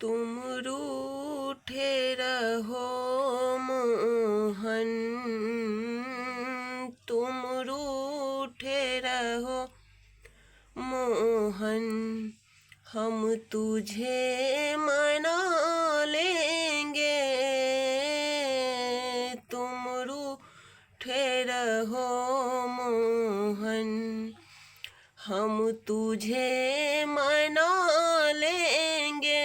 तुम रूठे रहो मोहन, तुम रूठे रहो मोहन, हम तुझे मना लेंगे। तुम रूठे रहो मोहन, हम तुझे मना लेंगे।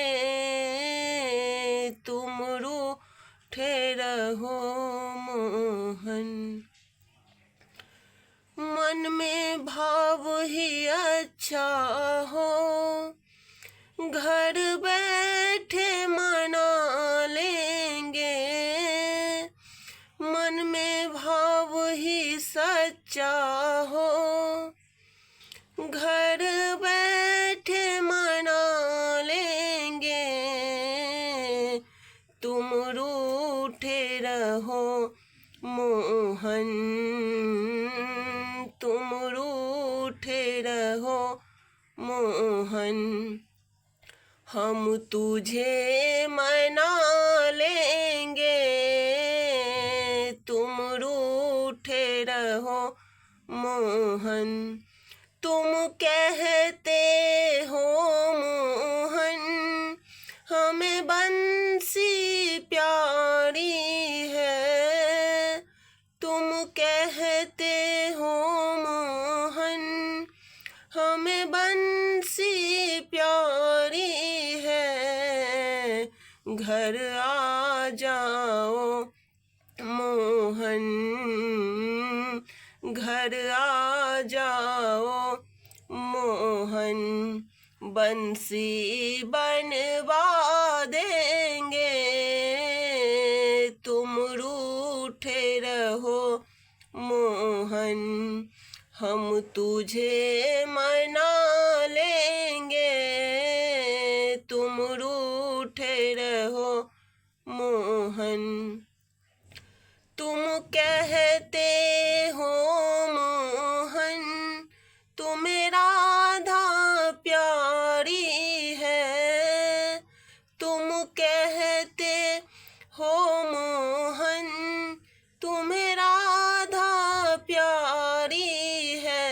तुम रूठे रहो मोहन, मन में भाव ही अच्छा हो, घर बैठे मना लेंगे। मन में भाव ही सच्चा हो, घर बैठे मना लेंगे। तुम रूठे रहो मोहन, तुम रूठे रहो मोहन, हम तुझे मना लेंगे। तुम रूठे रहो मोहन, तुम कहते हो मोहन, हमें बंसी प्यारी है। तुम कहते हो मोहन, हमें बंसी प्यारी है। घर आ जाओ मोहन, घर आ जाओ मोहन, बंसी बनवा देंगे। तुम रूठे रहो मोहन, हम तुझे मना लेंगे। तुम रूठे रहो मोहन, तुम कहते हो मोहन, तुम्हें राधा प्यारी है। तुम कहते हो मोहन, तुम्हें राधा प्यारी है।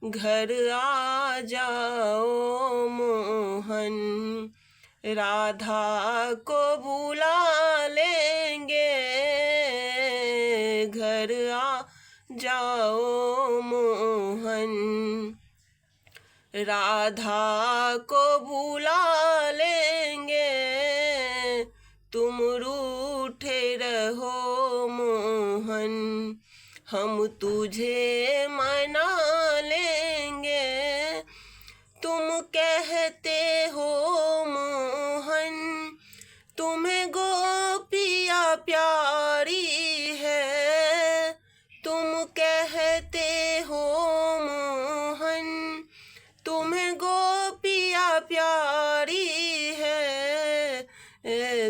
घर आ जाओ मोहन, राधा को बुला लेंगे। घर आ जाओ मोहन, राधा को बुला लेंगे। तुम रूठे रहो मोहन, हम तुझे मना लेंगे। तुम कहते हो मोहन, तुम्हें गोपिया प्यारी है। तुम कहते हो मोहन, तुम्हें गोपिया प्यारी है।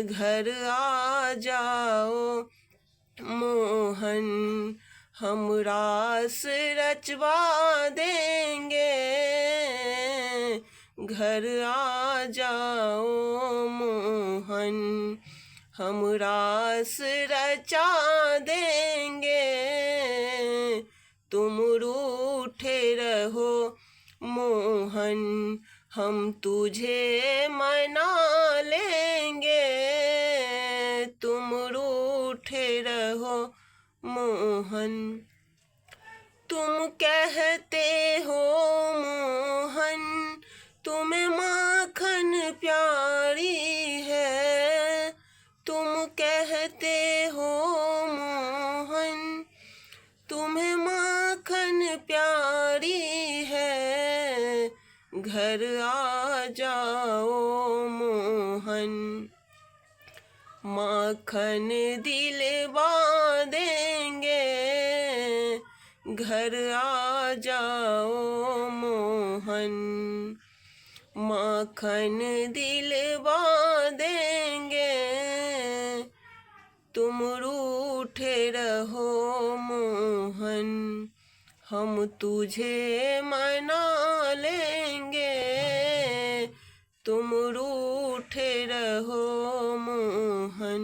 घर आ जाओ मोहन, हम रास रचवा देंगे। घर आ जाओ मोहन, हम रास रचा देंगे। तुम रूठे रहो मोहन, हम तुझे मना लेंगे। तुम रूठे रहो मोहन, तुम कहते हो मोहन, तुम्हें माखन प्यारी है। तुम कहते हो मोहन, तुम्हें माखन प्यारी है। घर आ जाओ मोहन, माखन दिलवा देंगे। घर आ जाओ मोहन, माखन दिलवा देंगे। तुम रूठे रहो मोहन, हम तुझे मना लेंगे। तुम रूठे रहो मोहन।